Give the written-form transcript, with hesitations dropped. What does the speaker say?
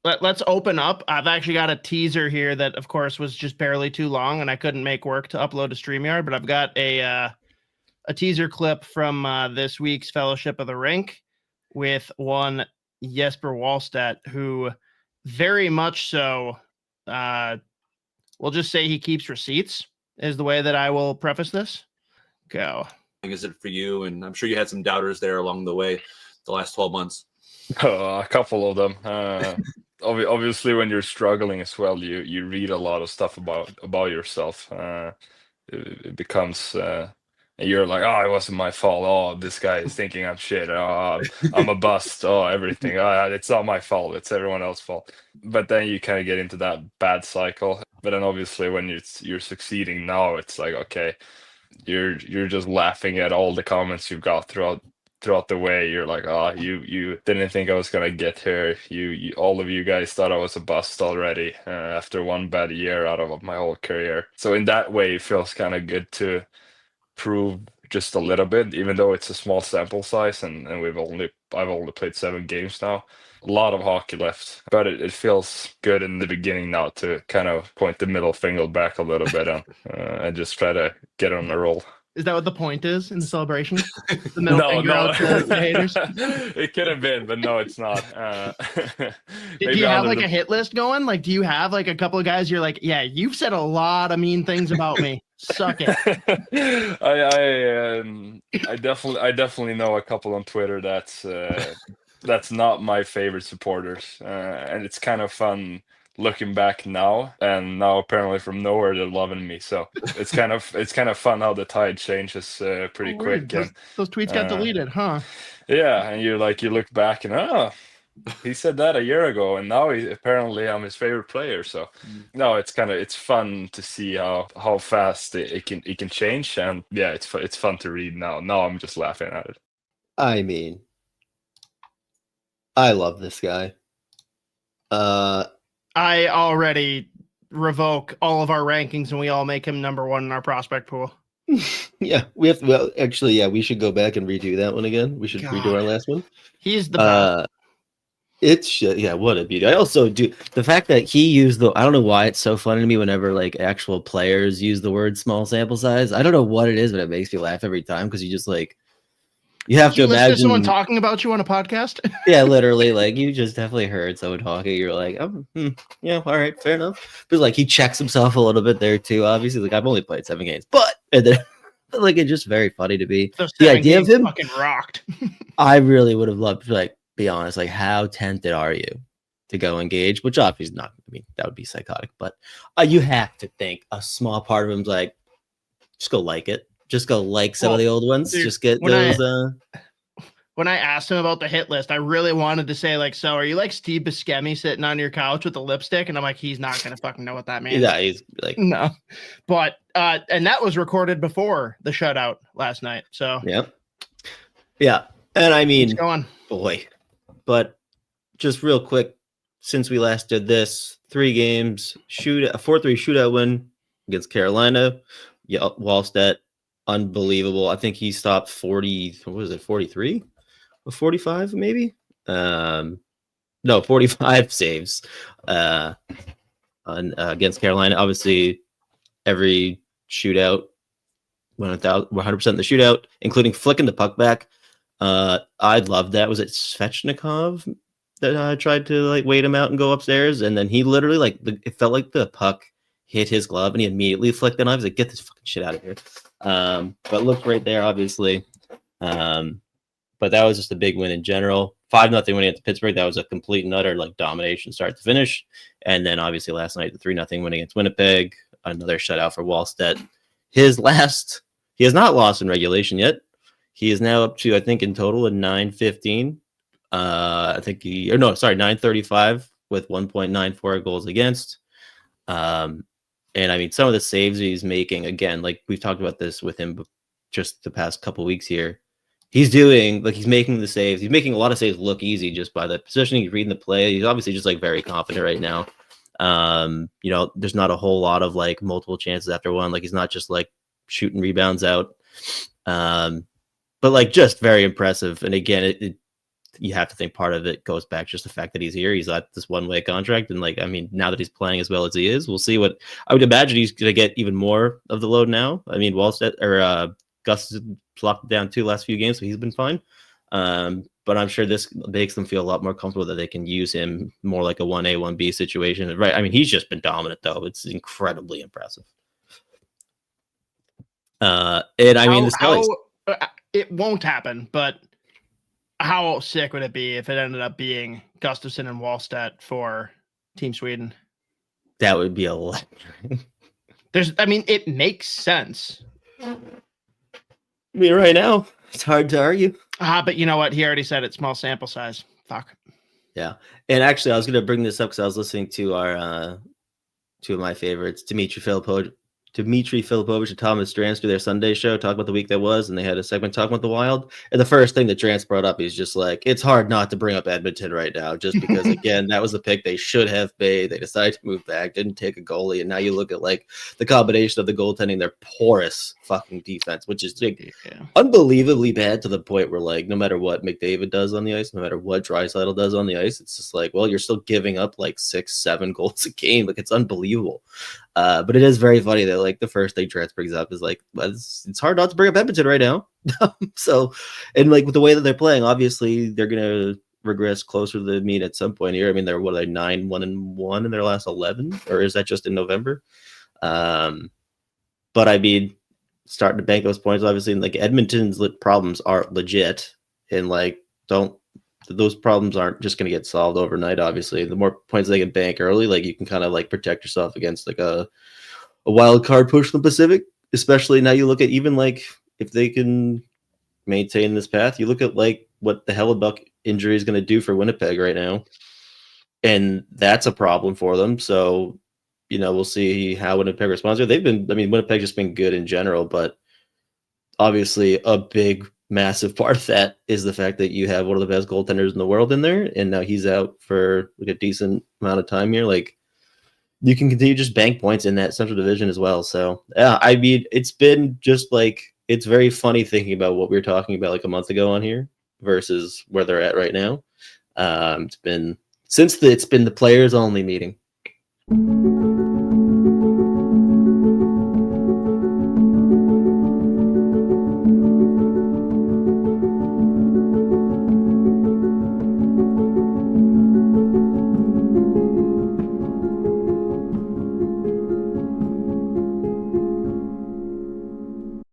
let's open up. I've actually got a teaser here that, of course, was just barely too long, and I couldn't make work to upload to StreamYard. But I've got a teaser clip from this week's Fellowship of the Rink with one Jesper Wallstedt, who very much so, we'll just say he keeps receipts, is the way that I will preface this. Go. Is it for you? And I'm sure you had some doubters there along the way, the last 12 months. A couple of them. Obviously, when you're struggling as well, you read a lot of stuff about yourself. It becomes, and you're like, oh, it wasn't my fault. Oh, this guy is thinking I'm shit. Oh, I'm a bust. Oh, everything. It's not my fault. It's everyone else's fault. But then you kind of get into that bad cycle. But then obviously, when you're succeeding now, it's like, okay, you're just laughing at all the comments you've got throughout the way. You're like, oh, you didn't think I was gonna get here. You all of you guys thought I was a bust already after one bad year out of my whole career. So in that way, it feels kind of good to prove just a little bit, even though it's a small sample size and I've only played 7 games now. A lot of hockey left, but it feels good in the beginning now to kind of point the middle finger back a little bit and just try to get on a roll. Is that what the point is in the celebration? The middle finger out to the haters? It could have been, but no, it's not. Do you have like a hit list going? Like, do you have like a couple of guys you're like, yeah, you've said a lot of mean things about me. Suck it. I definitely know a couple on Twitter that's not my favorite supporters, and it's kind of fun looking back now, and now apparently from nowhere they're loving me. So it's kind of fun how the tide changes pretty quick. Those tweets got deleted, huh? Yeah, and you look back and he said that a year ago, and now I'm his favorite player. So no, it's fun to see how fast it can change, and yeah, it's fun to read now. Now I'm just laughing at it. I mean, I love this guy. I already revoke all of our rankings, and we all make him number 1 in our prospect pool. Yeah, we have to. Well, actually, yeah, we should go back and redo that one again. We should redo our last one. He's the best. Yeah, what a beauty. I also do the fact that he used I don't know why it's so funny to me whenever like actual players use the word small sample size. I don't know what it is, but it makes me laugh every time because you just like. You have to imagine someone talking about you on a podcast. Yeah, literally, like you just definitely heard someone talking. You're like, yeah, all right, fair enough. But like he checks himself a little bit there too. Obviously, like I've only played 7 games, but like it's just very funny to me. The idea of him fucking rocked. I really would have loved to like be honest. Like, how tempted are you to go engage? Which obviously not. I mean, that would be psychotic. But you have to think a small part of him's like, just go like it. Just go like some of the old ones. Dude, just get those. When I asked him about the hit list, I really wanted to say, like, so are you like Steve Buscemi sitting on your couch with a lipstick? And I'm like, he's not going to fucking know what that means. Yeah, he's like, no. But, and that was recorded before the shutout last night. So, yeah. And I mean, boy, but just real quick, since we last did this, 3 games, a 4-3 shootout win against Carolina. Yeah, Wallstedt. Unbelievable. I think he stopped 43 or 45 maybe. No, 45 saves against Carolina. Obviously, every shootout went 100% in the shootout, including flicking the puck back. I loved that. Was it Svechnikov that tried to like wait him out and go upstairs, and then he literally like it felt like the puck hit his glove and he immediately flicked it off. He's like, get this fucking shit out of here. But looked right there, obviously. But that was just a big win in general. 5-0 winning at Pittsburgh. That was a complete and utter like domination start to finish. And then obviously last night, the 3-0 win against Winnipeg. Another shutout for Wallstedt. He has not lost in regulation yet. He is now up to, I think, in total a 915. 935 with 1.94 goals against. And I mean, some of the saves he's making, again, like we've talked about this with him just the past couple weeks here. He's making the saves. He's making a lot of saves look easy just by the positioning, reading the play. He's obviously just like very confident right now. There's not a whole lot of like multiple chances after one. Like he's not just like shooting rebounds out. But like just very impressive. And again, you have to think part of it goes back just the fact that he's here. He's got this one-way contract, and like, I mean, now that he's playing as well as he is, we'll see what I would imagine he's going to get even more of the load now. I mean, Wallstedt or Gus has locked down 2 last few games, so he's been fine. But I'm sure this makes them feel a lot more comfortable that they can use him more like a 1A, 1B situation. Right? I mean, he's just been dominant though. It's incredibly impressive. And I mean, it won't happen, but how sick would it be if it ended up being Gustafsson and Wallstedt for Team Sweden? That would be a lot. It makes sense. I mean, right now, it's hard to argue. But you know what? He already said it's small sample size. Fuck. Yeah. And actually, I was going to bring this up because I was listening to our 2 of my favorites, Dmitry Filipovich and Thomas Drance do their Sunday show, talk about the week that was, and they had a segment talking about the Wild. And the first thing that Drance brought up, he's just like, it's hard not to bring up Edmonton right now, just because, again, that was the pick they should have made. They decided to move back, didn't take a goalie, and now you look at like the combination of the goaltending, their porous fucking defense, which is like, unbelievably bad to the point where like no matter what McDavid does on the ice, no matter what Draisaitl does on the ice, it's just like, well, you're still giving up like 6-7 goals a game. Like, it's unbelievable. But it is very funny that like the first thing Trance brings up is like, well, it's hard not to bring up Edmonton right now. So, and like with the way that they're playing, obviously they're gonna regress closer to the mean at some point here. I mean, they're 9-1-1 in their last 11, or is that just in November? But I mean, starting to bank those points, obviously, and like Edmonton's problems are legit, and like those problems aren't just going to get solved overnight. Obviously, the more points they can bank early, like you can kind of like protect yourself against like a wild card push in the Pacific. Especially now, you look at even like if they can maintain this path, you look at like what the Hellebuck injury is going to do for Winnipeg right now, and that's a problem for them. So, you know, we'll see how Winnipeg responds. Winnipeg's just been good in general, but obviously a big, massive part of that is the fact that you have one of the best goaltenders in the world in there, and now he's out for like a decent amount of time here. Like, you can continue just bank points in that Central Division as well. So, yeah, I mean, it's been just like, it's very funny thinking about what we were talking about like a month ago on here versus where they're at right now. It's been the players only meeting.